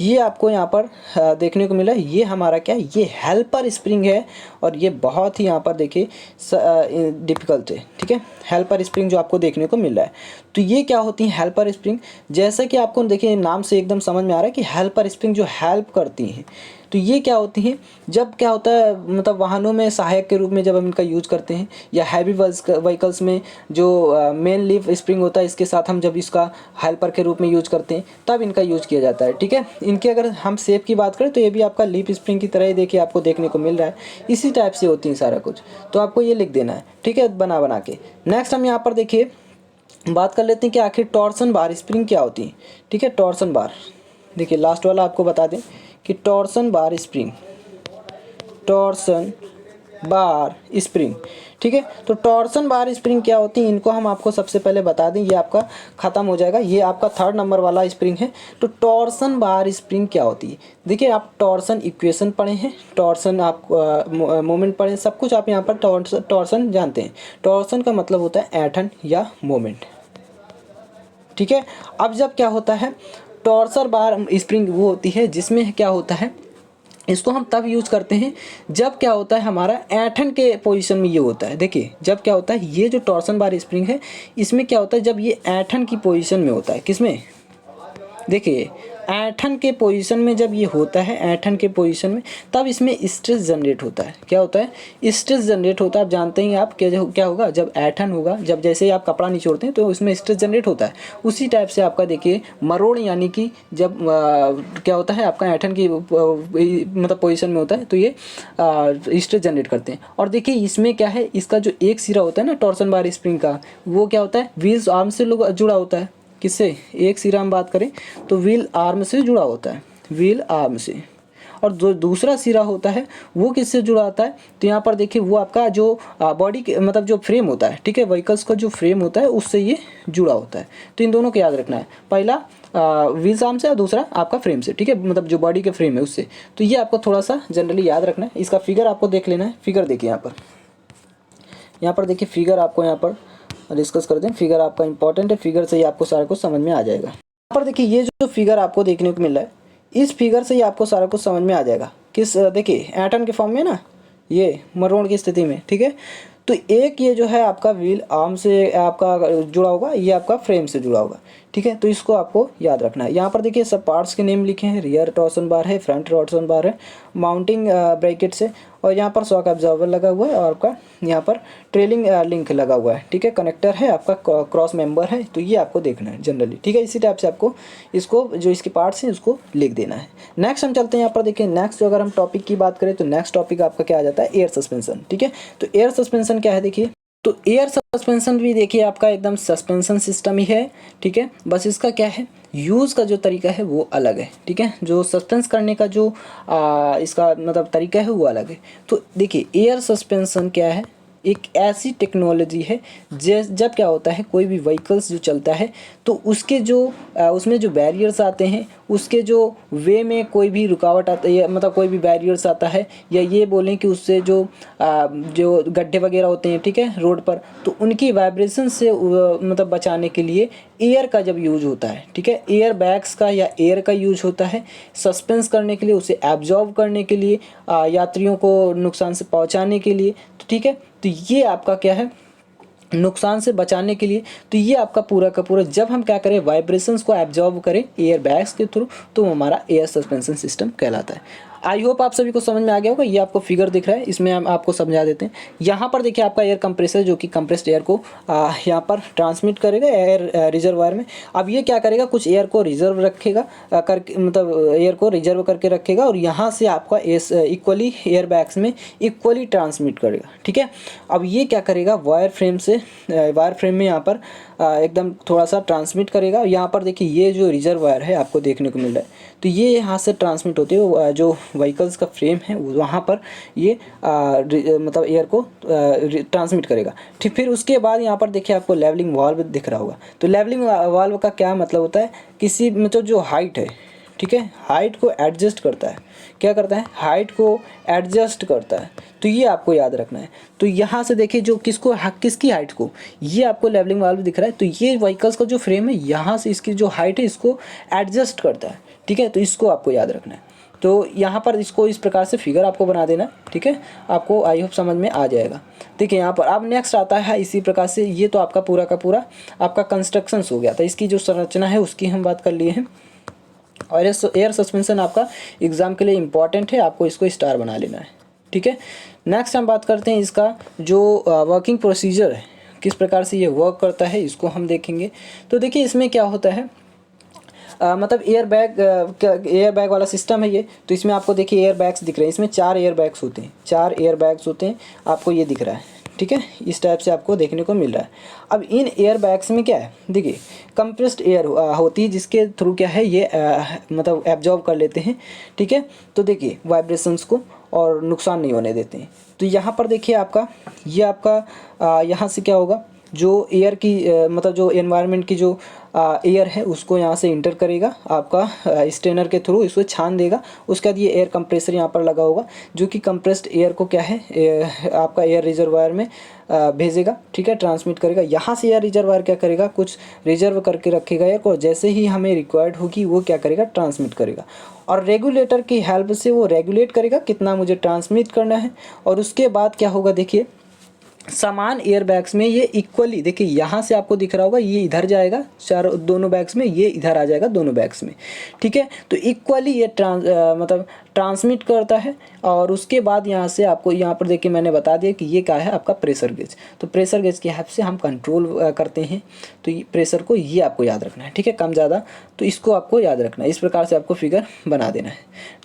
ये आपको यहाँ पर देखने को मिला, ये हमारा क्या है, ये हेल्पर स्प्रिंग है। और ये बहुत ही यहाँ पर देखिए डिफिकल्ट है, ठीक है। हेल्पर स्प्रिंग जो आपको देखने को मिल रहा है, तो ये क्या होती है हेल्पर स्प्रिंग, जैसा कि आपको देखिए नाम से एकदम समझ में आ रहा है कि हेल्पर स्प्रिंग जो हेल्प करती हैं। तो ये क्या होती हैं, जब क्या होता है, मतलब वाहनों में सहायक के रूप में जब हम इनका यूज करते हैं, या हैवी व्हीकल्स में जो मेन लीफ स्प्रिंग होता है इसके साथ हम जब इसका हेल्पर के रूप में यूज करते हैं तब इनका यूज किया जाता है, ठीक है। इनके अगर हम शेप की बात करें तो ये भी आपका लीफ स्प्रिंग की तरह ही देखिए आपको देखने को मिल रहा है, इसी टाइप से होती है सारा कुछ। तो आपको ये लिख देना है, ठीक है, बना के। नेक्स्ट हम यहाँ पर देखिए बात कर लेते हैं कि आखिर टॉर्सन बार स्प्रिंग क्या होती है, ठीक है। टॉर्सन बार देखिए लास्ट वाला आपको बता दें कि torsion bar spring, torsion bar spring, ठीक है। तो टॉर्सन बार स्प्रिंग क्या होती है, इनको हम आपको सबसे पहले बता दें, ये आपका ख़त्म हो जाएगा। ये आपका 3rd नंबर वाला स्प्रिंग है। तो टॉर्सन बार स्प्रिंग क्या होती है, देखिए आप टॉर्सन इक्वेशन पढ़े हैं, टॉर्सन आप मोमेंट पढ़े हैं, सब कुछ आप यहाँ पर टॉर्सन जानते हैं। टॉर्सन का मतलब होता है ऐंठन या मोमेंट, ठीक है। अब जब क्या होता है, टॉर्सन बार स्प्रिंग वो होती है जिसमें क्या होता है, इसको हम तब यूज़ करते हैं जब क्या होता है हमारा ऐंठन के पोजीशन में ये होता है। देखिए जब क्या होता है, ये जो टॉर्सन बार स्प्रिंग है इसमें क्या होता है, जब ये ऐंठन की पोजीशन में होता है, किसमें, देखिए ऐंठन के पोजीशन में जब ये होता है, ऐंठन के पोजीशन में, तब इसमें स्ट्रेस जनरेट होता है। क्या होता है, स्ट्रेस जनरेट होता है। आप जानते हैं आप क्या होगा, जब ऐंठन होगा, जब जैसे ही आप कपड़ा निचोड़ते हैं तो उसमें स्ट्रेस जनरेट होता है। उसी टाइप से आपका देखिए मरोड़, यानी कि जब क्या होता है आपका ऐंठन की मतलब पोजीशन में होता है तो ये स्ट्रेस जनरेट करते हैं। और देखिए इसमें क्या है, इसका जो एक सिरा होता है ना टॉर्सन बार स्प्रिंग का, वो क्या होता है, व्हील्स आर्म से जुड़ा होता है। किससे, एक सिरा हम बात करें तो व्हील आर्म से जुड़ा होता है, व्हील आर्म से। और जो दूसरा सिरा होता है वो किससे जुड़ा होता है, तो यहाँ पर देखिए वो आपका जो बॉडी के मतलब जो फ्रेम होता है, ठीक है, व्हीकल्स का जो फ्रेम होता है उससे ये जुड़ा होता है। तो इन दोनों को याद रखना है, पहला व्हील्स आर्म से और दूसरा आपका फ्रेम से, ठीक है, मतलब जो बॉडी के फ्रेम है उससे। तो ये आपको थोड़ा सा जनरली याद रखना है। इसका फिगर आपको देख लेना है। फिगर देखिए यहाँ पर देखिए फिगर आपको यहाँ पर डिस्कस करते हैं। फिगर आपका इंपॉर्टेंट है, फिगर से ही आपको सारा कुछ समझ में आ जाएगा। यहाँ पर देखिए ये जो फिगर आपको देखने को मिल रहा है, इस फिगर से ही आपको सारा कुछ समझ में आ जाएगा। किस, देखिए ऐंठन के फॉर्म में ना, ये मरोड़ की स्थिति में, ठीक है। तो एक ये जो है आपका व्हील आर्म से आपका जुड़ा होगा, ये आपका फ्रेम से जुड़ा होगा, ठीक है। ठीक है, तो इसको आपको याद रखना है। यहाँ पर देखिए सब पार्ट्स के नेम लिखे हैं, रियर टॉर्सन बार है, फ्रंट टॉर्सन बार है, माउंटिंग ब्रैकेट्स है, और यहाँ पर शॉक एब्जॉर्बर लगा हुआ है, और आपका यहाँ पर ट्रेलिंग लिंक लगा हुआ है, ठीक है, कनेक्टर है, आपका क्रॉस मेंबर है। तो ये आपको देखना है जनरली, ठीक है। इसी टाइप से आपको इसको जो इसके पार्ट्स हैं उसको लिख देना है। नेक्स्ट हम चलते हैं यहाँ पर देखिए, नेक्स्ट जो अगर हम टॉपिक की बात करें तो नेक्स्ट टॉपिक आपका क्या आ जाता है, एयर सस्पेंशन, ठीक है। तो एयर सस्पेंशन क्या है देखिए, तो एयर सस्पेंशन भी देखिए आपका एकदम सस्पेंशन सिस्टम ही है, ठीक है। बस इसका क्या है, यूज़ का जो तरीका है वो अलग है, ठीक है। जो सस्पेंस करने का जो इसका मतलब तरीका है वो अलग है। तो देखिए एयर सस्पेंशन क्या है, एक ऐसी टेक्नोलॉजी है जब क्या होता है कोई भी व्हीकल्स जो चलता है तो उसके जो उसमें जो बैरियर्स आते हैं, उसके जो वे में कोई भी रुकावट आता है, मतलब कोई भी बैरियर्स आता है, या ये बोलें कि उससे जो गड्ढे वगैरह होते हैं, ठीक है, रोड पर, तो उनकी वाइब्रेशन से मतलब बचाने के लिए एयर का जब यूज होता है, ठीक है, एयर बैग्स का या एयर का यूज होता है सस्पेंस करने के लिए, उसे एब्जॉर्ब करने के लिए, यात्रियों को नुकसान से पहुंचाने के लिए, तो ठीक है। तो ये आपका क्या है, नुकसान से बचाने के लिए। तो ये आपका पूरा का पूरा जब हम क्या करें, वाइब्रेशंस को एब्जॉर्ब करें एयर बैग्स के थ्रू, तो हमारा एयर सस्पेंशन सिस्टम कहलाता है। आई होप आप सभी को समझ में आ गया होगा। ये आपको फिगर दिख रहा है, इसमें हम आपको समझा देते हैं। यहाँ पर देखिए आपका एयर कंप्रेसर जो कि कंप्रेस्ड एयर को यहाँ पर ट्रांसमिट करेगा एयर रिजर्वायर में। अब ये क्या करेगा, कुछ एयर को रिजर्व रखेगा करके, मतलब एयर को रिजर्व करके रखेगा, और यहाँ से आपका इक्वली एयर बैग्स में इक्वली ट्रांसमिट करेगा, ठीक है। अब ये क्या करेगा, वायर फ्रेम में यहाँ पर एकदम थोड़ा सा ट्रांसमिट करेगा। यहाँ पर देखिए ये जो रिजर्वायर है आपको देखने को मिल रहा है, तो ये यहाँ से ट्रांसमिट होते हुए जो व्हीकल्स का फ्रेम है वहाँ पर ये मतलब एयर को ट्रांसमिट करेगा, ठीक। फिर उसके बाद यहाँ पर देखिए आपको लेवलिंग वाल्व दिख रहा होगा। तो लेवलिंग वाल्व का क्या मतलब होता है, किसी मतलब जो हाइट है, ठीक है, हाइट को एडजस्ट करता है। क्या करता है, हाइट को एडजस्ट करता है। तो ये आपको याद रखना है। तो यहाँ से देखिए जो किसकी हाइट को, ये आपको लेवलिंग वाल्व दिख रहा है। तो ये व्हीकल्स का जो फ्रेम है यहाँ से इसकी जो हाइट है इसको एडजस्ट करता है, ठीक है। तो इसको आपको याद रखना है। तो यहाँ पर इसको इस प्रकार से फिगर आपको बना देना, ठीक है। आपको आई होप समझ में आ जाएगा। देखिए यहाँ पर अब नेक्स्ट आता है इसी प्रकार से, ये तो आपका पूरा का पूरा आपका कंस्ट्रक्शंस हो गया था, इसकी जो संरचना है उसकी हम बात कर लिए हैं। और एयर सस्पेंशन आपका एग्जाम के लिए इम्पॉर्टेंट है, आपको इसको स्टार बना लेना है, ठीक है। नेक्स्ट हम बात करते हैं इसका जो वर्किंग प्रोसीजर है, किस प्रकार से ये वर्क करता है, इसको हम देखेंगे। तो देखिए इसमें क्या होता है, मतलब एयर बैग वाला सिस्टम है ये। तो इसमें आपको देखिए एयर बैग्स दिख रहे हैं, इसमें 4 एयर बैग्स होते हैं, 4 एयर बैग्स होते हैं, आपको ये दिख रहा है, ठीक है। इस टाइप से आपको देखने को मिल रहा है। अब इन एयर बैग्स में क्या है, देखिए कंप्रेस्ड एयर होती है जिसके थ्रू क्या है ये मतलब एब्जॉर्ब कर लेते हैं, ठीक है। तो देखिए वाइब्रेशंस को और नुकसान नहीं होने देते हैं। तो यहाँ पर देखिए आपका ये आपका यहाँ से क्या होगा, जो एयर की मतलब जो एनवायरनमेंट की जो एयर है उसको यहाँ से इंटर करेगा, आपका स्ट्रेनर के थ्रू इसको छान देगा। उसके बाद ये एयर कंप्रेसर यहाँ पर लगा होगा जो कि कंप्रेस्ड एयर को क्या है आपका एयर रिजर्वायर में भेजेगा, ठीक है, ट्रांसमिट करेगा। यहाँ से एयर रिजर्वायर क्या करेगा, कुछ रिजर्व करके रखेगा एयर को, जैसे ही हमें रिक्वायर्ड होगी वो क्या करेगा, ट्रांसमिट करेगा। और रेगुलेटर की हेल्प से वो रेगुलेट करेगा कितना मुझे ट्रांसमिट करना है। और उसके बाद क्या होगा, देखिए समान एयर बैग्स में ये इक्वली, देखिए यहाँ से आपको दिख रहा होगा ये इधर जाएगा दोनों बैग्स में, ये इधर आ जाएगा दोनों बैग्स में, ठीक है। तो इक्वली ये मतलब ट्रांसमिट करता है। और उसके बाद यहाँ से आपको यहाँ पर देखिए मैंने बता दिया कि ये क्या है आपका प्रेशर गेज। तो प्रेशर गेज की हेल्प से हम कंट्रोल करते हैं। तो ये प्रेशर को ये आपको याद रखना है, ठीक है, कम ज़्यादा, तो इसको आपको याद रखना है। इस प्रकार से आपको फिगर बना देना है।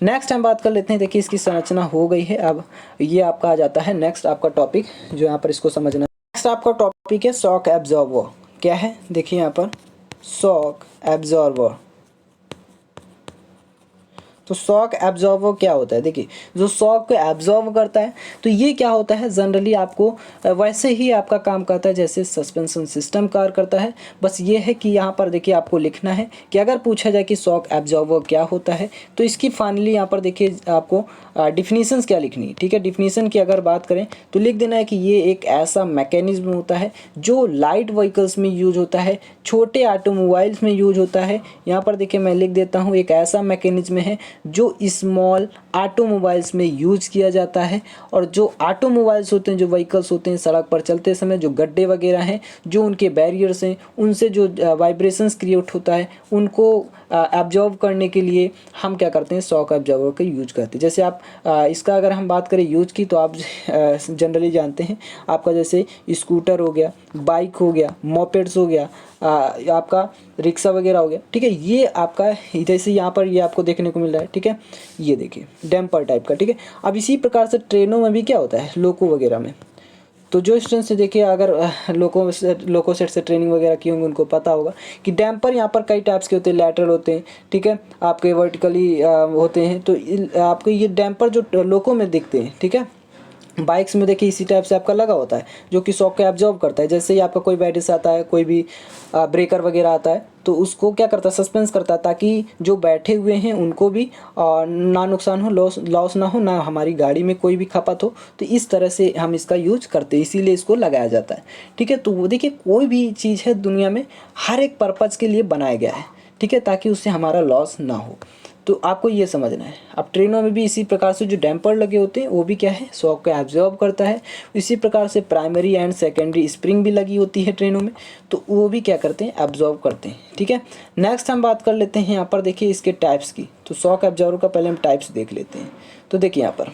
नेक्स्ट हम बात कर लेते हैं, देखिए इसकी संरचना हो गई है। अब ये आपका आ जाता है नेक्स्ट आपका टॉपिक जो यहाँ पर इसको समझना। नेक्स्ट आपका टॉपिक है शॉक एब्जॉर्बर। क्या है, देखिए यहाँ पर शॉक एब्जॉर्बर। तो शॉक एब्जॉर्बर क्या होता है, देखिए जो शॉक को एब्जॉर्ब करता है तो ये क्या होता है, जनरली आपको वैसे ही आपका काम करता है जैसे सस्पेंशन सिस्टम कार्य करता है। बस ये है कि यहाँ पर देखिए आपको लिखना है कि अगर पूछा जाए कि शॉक एब्जॉर्बर क्या होता है तो इसकी फाइनली यहाँ पर देखिए आपको डिफिनीशंस क्या लिखनी है, ठीक है। डिफिनीशन की अगर बात करें तो लिख देना है कि ये एक ऐसा मैकेनिज्म होता है जो लाइट व्हीकल्स में यूज होता है, छोटे ऑटोमोबाइल्स में यूज होता है। यहाँ पर देखिए मैं लिख देता हूँ एक ऐसा मैकेनिज्म है जो स्मॉल ऑटोमोबाइल्स में यूज किया जाता है। और जो ऑटोमोबाइल्स होते हैं, जो व्हीकल्स होते हैं सड़क पर चलते समय जो गड्ढे वगैरह हैं, जो उनके बैरियर्स हैं, उनसे जो वाइब्रेशंस क्रिएट होता है उनको एब्जॉर्ब करने के लिए हम क्या करते हैं, शॉक एब्जॉर्बर का यूज करते हैं। जैसे आप इसका अगर हम बात करें यूज की, तो आप जनरली जानते हैं आपका जैसे स्कूटर हो गया, बाइक हो गया, मोपेड्स हो गया, आपका रिक्शा वगैरह हो गया, ठीक है। ये आपका जैसे यहाँ पर ये आपको देखने को मिल रहा है, ठीक है, ये देखिए डैम्पर टाइप का, ठीक है। अब इसी प्रकार से ट्रेनों में भी क्या होता है, लोको वगैरह में, तो जो स्टूडेंट से देखिए अगर लोको सेट से ट्रेनिंग वगैरह की होंगे उनको पता होगा कि डैम्पर यहाँ पर कई टाइप्स के होते हैं, लैटरल होते हैं, ठीक है, आपके वर्टिकली होते हैं। तो आपको ये डैम्पर जो लोको में दिखते हैं, ठीक है, बाइक्स में देखिए इसी टाइप से आपका लगा होता है जो कि शॉक को एब्जॉर्ब करता है। जैसे ही आपका कोई बैरिस आता है, कोई भी ब्रेकर वगैरह आता है, तो उसको क्या करता है, सस्पेंस करता है, ताकि जो बैठे हुए हैं उनको भी ना नुकसान हो, लॉस ना हो, ना हमारी गाड़ी में कोई भी खपत हो। तो इस तरह से हम इसका यूज करते हैं, इसीलिए इसको लगाया जाता है, ठीक है। तो वो देखिए कोई भी चीज़ है दुनिया में हर एक पर्पज़ के लिए बनाया गया है, ठीक है, ताकि उससे हमारा लॉस ना हो। तो आपको ये समझना है। अब ट्रेनों में भी इसी प्रकार से जो डैम्पर लगे होते हैं वो भी क्या है, शॉक को एब्जॉर्ब करता है। इसी प्रकार से प्राइमरी एंड सेकेंडरी स्प्रिंग भी लगी होती है ट्रेनों में, तो वो भी क्या करते हैं, एब्जॉर्ब करते हैं, ठीक है। नेक्स्ट हम बात कर लेते हैं यहाँ पर देखिए इसके टाइप्स की। तो शॉक एब्जॉर्बर का पहले हम टाइप्स देख लेते हैं। तो देखिए यहाँ पर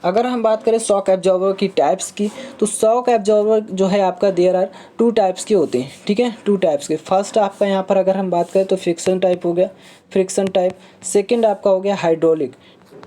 अगर हम बात करें शॉक एब्जॉर्बर की टाइप्स की, तो शॉक एब्जॉर्बर जो है आपका देयर आर 2 टाइप्स के होते हैं, ठीक है, 2 टाइप्स के। फर्स्ट आपका यहाँ पर अगर हम बात करें तो फ्रिक्शन टाइप हो गया, फ्रिक्शन टाइप। सेकंड आपका हो गया हाइड्रोलिक,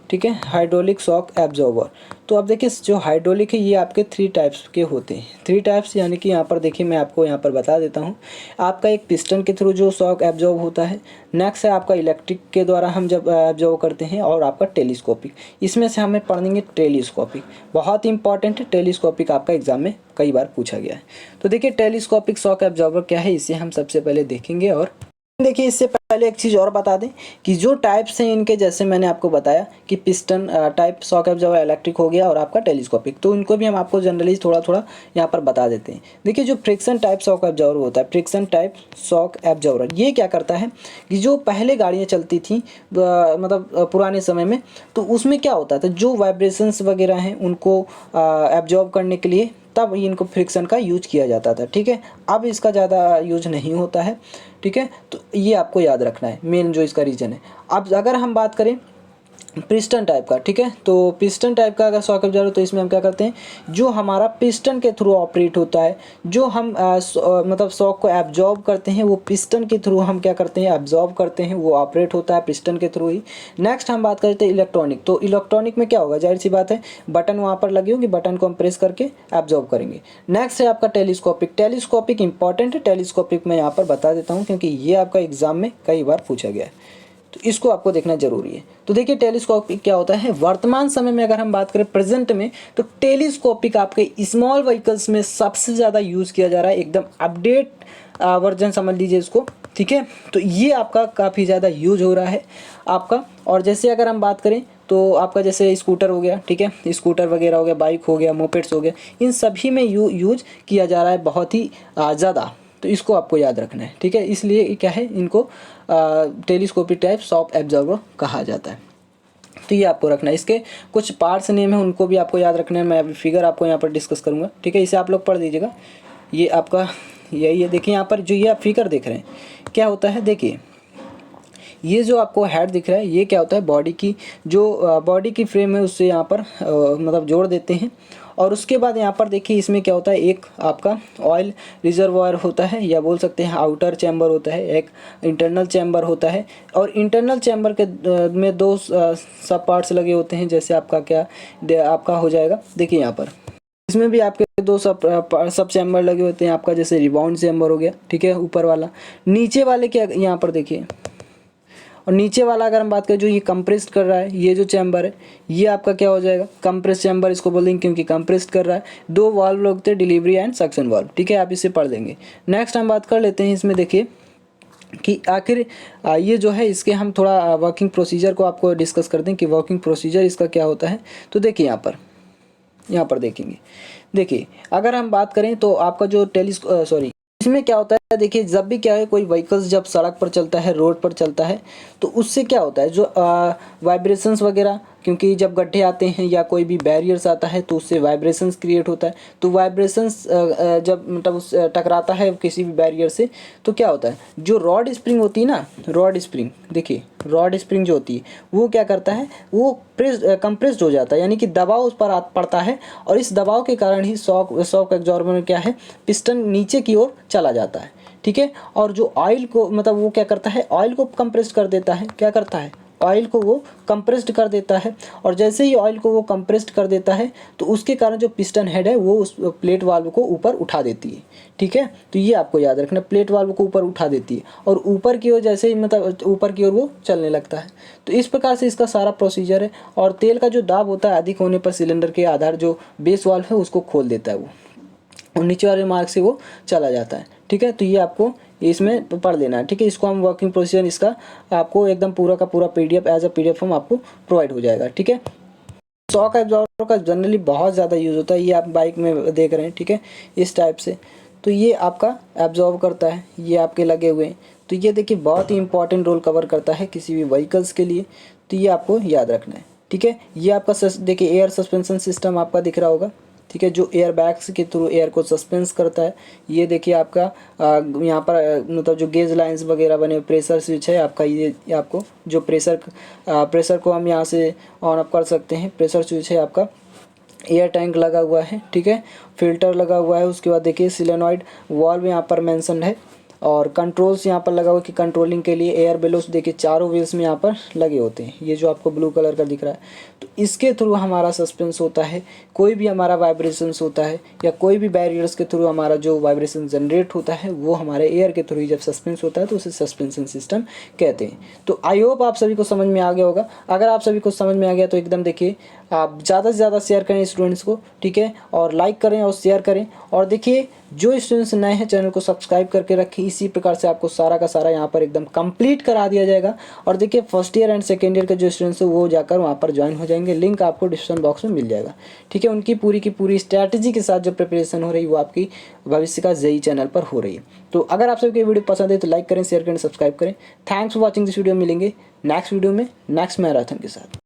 ठीक है, हाइड्रोलिक शॉक एब्जॉर्बर। तो अब देखिए जो हाइड्रोलिक है ये आपके 3 टाइप्स के होते हैं। 3 टाइप्स यानी कि यहाँ पर देखिए मैं आपको यहाँ पर बता देता हूँ। आपका एक पिस्टन के थ्रू जो शॉक एब्जॉर्ब होता है, नेक्स्ट है आपका इलेक्ट्रिक के द्वारा हम जब एब्जॉर्ब करते हैं, और आपका टेलीस्कोपिक। इसमें से हमें पढ़ेंगे टेलीस्कोपिक, बहुत इंपॉर्टेंट है टेलीस्कोपिक, आपका एग्जाम में कई बार पूछा गया है। तो देखिए टेलीस्कोपिक शॉक एब्जॉर्बर क्या है, इसे हम सबसे पहले देखेंगे। और देखिए इससे पहले एक चीज़ और बता दें कि जो टाइप्स हैं इनके, जैसे मैंने आपको बताया कि piston type shock absorber electric हो गया और आपका टेलीस्कोपिक, तो इनको भी हम आपको जनरली थोड़ा थोड़ा यहाँ पर बता देते हैं। देखिए जो फ्रिक्शन टाइप शॉक एब्जॉर्बर होता है, फ्रिक्शन टाइप शॉक एब्जॉर्बर, ये क्या करता है कि जो पहले गाड़ियाँ चलती थी मतलब पुराने समय में, तो उसमें क्या होता था, जो वाइब्रेशंस वगैरह हैं उनको एब्जॉर्ब करने के लिए तब इनको फ्रिक्शन का यूज किया जाता था, ठीक है। अब इसका ज़्यादा यूज नहीं होता है, ठीक है। तो ये आपको याद रखना है, मेन जो इसका रीज़न है। अब अगर हम बात करें पिस्टन टाइप का, ठीक है, तो पिस्टन टाइप का अगर शॉक एब्जॉर्बर, तो इसमें हम क्या करते हैं, जो हमारा पिस्टन के थ्रू ऑपरेट होता है, जो हम मतलब शॉक को एब्जॉर्ब करते हैं वो पिस्टन के थ्रू हम क्या करते हैं, एब्जॉर्ब करते हैं, वो ऑपरेट होता है पिस्टन के थ्रू ही। नेक्स्ट हम बात करते हैं इलेक्ट्रॉनिक। तो इलेक्ट्रॉनिक में क्या होगा, जाहिर सी बात है बटन वहाँ पर लगी होगी, बटन को हम प्रेस करके एब्जॉर्ब करेंगे। नेक्स्ट है आपका टेलीस्कोपिक। टेलीस्कोपिक इंपॉर्टेंट है, टेलीस्कोपिक मैं यहाँ पर बता देता हूँ क्योंकि ये आपका एग्जाम में कई बार पूछा गया है, तो इसको आपको देखना जरूरी है। तो देखिए टेलीस्कोपिक क्या होता है, वर्तमान समय में अगर हम बात करें प्रेजेंट में, तो टेलीस्कोपिक आपके स्मॉल व्हीकल्स में सबसे ज़्यादा यूज़ किया जा रहा है, एकदम अपडेट वर्जन समझ लीजिए इसको, ठीक है। तो ये आपका काफ़ी ज़्यादा यूज हो रहा है आपका। और जैसे अगर हम बात करें तो आपका जैसे स्कूटर हो गया, ठीक है, स्कूटर वगैरह हो गया, बाइक हो गया, मोपेड्स हो गया, इन सभी में यूज किया जा रहा है बहुत ही ज़्यादा। तो इसको आपको याद रखना है, ठीक है। इसलिए क्या है, इनको टेलीस्कोपिक टाइप शॉक एब्जॉर्बर कहा जाता है। तो ये आपको रखना है। इसके कुछ पार्ट्स नेम है उनको भी आपको याद रखना है, मैं अभी फिगर आपको यहाँ पर डिस्कस करूँगा, ठीक है। इसे आप लोग पढ़ दीजिएगा। ये आपका यही है, देखिए यहाँ पर जो ये आप फिगर देख रहे हैं क्या होता है, देखिए ये जो आपको हेड दिख रहा है ये क्या होता है, बॉडी की जो बॉडी की फ्रेम है उससे यहाँ पर मतलब जोड़ देते हैं। और उसके बाद यहाँ पर देखिए इसमें क्या होता है, एक आपका ऑयल रिजर्वायर होता है, या बोल सकते हैं आउटर चैम्बर होता है, एक इंटरनल चैम्बर होता है। और इंटरनल चैम्बर के में 2 सब पार्ट्स लगे होते हैं। जैसे आपका क्या आपका हो जाएगा, देखिए यहाँ पर इसमें भी आपके 2 सब चैम्बर लगे होते हैं आपका, जैसे रिबाउंड चैम्बर हो गया, ठीक है, ऊपर वाला। नीचे वाले क्या यहाँ पर देखिए, और नीचे वाला अगर हम बात करें जो ये कंप्रेस्ड कर रहा है, ये जो चैम्बर है ये आपका क्या हो जाएगा, कंप्रेस चैम्बर इसको बोलेंगे क्योंकि कंप्रेस्ड कर रहा है। 2 वाल्व लगते हैं, डिलीवरी एंड सक्शन वाल्व, ठीक है, आप इसे पढ़ लेंगे। नेक्स्ट हम बात कर लेते हैं इसमें, देखिए कि आखिर ये जो है इसके हम थोड़ा वर्किंग प्रोसीजर को आपको डिस्कस करते हैं कि वर्किंग प्रोसीजर इसका क्या होता है। तो देखिए यहाँ पर देखेंगे, देखिए अगर हम बात करें तो आपका जो इसमें क्या होता है, देखिए जब भी क्या है कोई व्हीकल्स जब सड़क पर चलता है, रोड पर चलता है, तो उससे क्या होता है जो वाइब्रेशंस वगैरह, क्योंकि जब गड्ढे आते हैं या कोई भी बैरियर्स आता है तो उससे वाइब्रेशंस क्रिएट होता है। तो वाइब्रेशंस जब मतलब उस टकराता है किसी भी बैरियर से, तो क्या होता है जो रॉड स्प्रिंग होती है ना, रॉड स्प्रिंग, देखिए रॉड स्प्रिंग जो होती है वो क्या करता है, वो कंप्रेस्ड हो जाता है, यानी कि दबाव उस पर पड़ता है, और इस दबाव के कारण ही शॉक एब्जॉर्बर में क्या है, पिस्टन नीचे की ओर चला जाता है। ठीक है, और जो ऑयल को मतलब वो क्या करता है, ऑयल को कंप्रेस कर देता है, क्या करता है, ऑयल को वो कंप्रेस्ड कर देता है, और जैसे ही ऑयल को वो कंप्रेस्ड कर देता है तो उसके कारण जो पिस्टन हेड है वो उस प्लेट वाल्व को ऊपर उठा देती है। ठीक है, तो ये आपको याद रखना, प्लेट वाल्व को ऊपर उठा देती है और ऊपर की ओर जैसे ही मतलब ऊपर की ओर वो चलने लगता है। तो इस प्रकार से इसका सारा प्रोसीजर है, और तेल का जो दाब होता है अधिक होने पर सिलेंडर के आधार जो बेस वाल्व है उसको खोल देता है वो, और नीचे वाले मार्ग से वो चला जाता है। ठीक है, तो ये आपको इसमें पढ़ लेना है। ठीक है, इसको हम वर्किंग प्रोसीजर इसका आपको एकदम पूरा का पूरा PDF as a PDF form आपको प्रोवाइड हो जाएगा। ठीक है, शॉक एब्जॉर्बर का जनरली बहुत ज़्यादा यूज़ होता है, ये आप बाइक में देख रहे हैं। ठीक है, इस टाइप से तो ये आपका एब्जॉर्ब करता है, ये आपके लगे हुए हैं। तो ये देखिए बहुत ही इंपॉर्टेंट रोल कवर करता है किसी भी व्हीकल्स के लिए, तो ये आपको याद रखना है। ठीक है, ये आपका देखिए एयर सस्पेंशन सिस्टम आपका दिख रहा होगा। ठीक है, जो एयर बैग्स के थ्रू एयर को सस्पेंस करता है। ये देखिए आपका यहाँ पर मतलब जो गेज लाइंस वगैरह बने, प्रेशर स्विच है आपका, ये आपको जो प्रेशर को हम यहाँ से ऑन अप कर सकते हैं। प्रेशर स्विच है आपका, एयर टैंक लगा हुआ है। ठीक है, फिल्टर लगा हुआ है। उसके बाद देखिए सिलेनॉइड वाल्व यहाँ पर मेंशन है, और कंट्रोल्स यहाँ पर लगा हुआ है कि कंट्रोलिंग के लिए एयर बेलोस देखिए चारों व्हील्स में यहाँ पर लगे होते हैं, ये जो आपको ब्लू कलर का दिख रहा है। तो इसके थ्रू हमारा सस्पेंस होता है, कोई भी हमारा वाइब्रेशंस होता है या कोई भी बैरियर्स के थ्रू हमारा जो वाइब्रेशन जनरेट होता है वो हमारे एयर के थ्रू ही जब सस्पेंस होता है तो उसे सस्पेंशन सिस्टम कहते हैं। तो आई होप आप सभी को समझ में आ गया होगा। अगर आप सभी को समझ में आ गया तो एकदम देखिए आप ज़्यादा से ज़्यादा शेयर करें स्टूडेंट्स को। ठीक है, और लाइक करें और शेयर करें, और देखिए जो स्टूडेंट्स नए हैं चैनल को सब्सक्राइब करके रखें। इसी प्रकार से आपको सारा का सारा यहाँ पर एकदम कंप्लीट करा दिया जाएगा। और देखिए first year and second year के जो स्टूडेंट्स हैं वो जाकर वहाँ पर ज्वाइन हो जाएंगे, लिंक आपको डिस्क्रिप्शन बॉक्स में मिल जाएगा। ठीक है, उनकी पूरी की पूरी स्ट्रैटेजी के साथ जो प्रिपरेशन हो रही है वो आपकी भविष्य का जेई चैनल पर हो रही है। तो अगर आप सबको वीडियो पसंद है तो लाइक करें, शेयर करें, सब्सक्राइब करें। Thanks for watching this video. मिलेंगे नेक्स्ट वीडियो में नेक्स्ट मैराथन के साथ।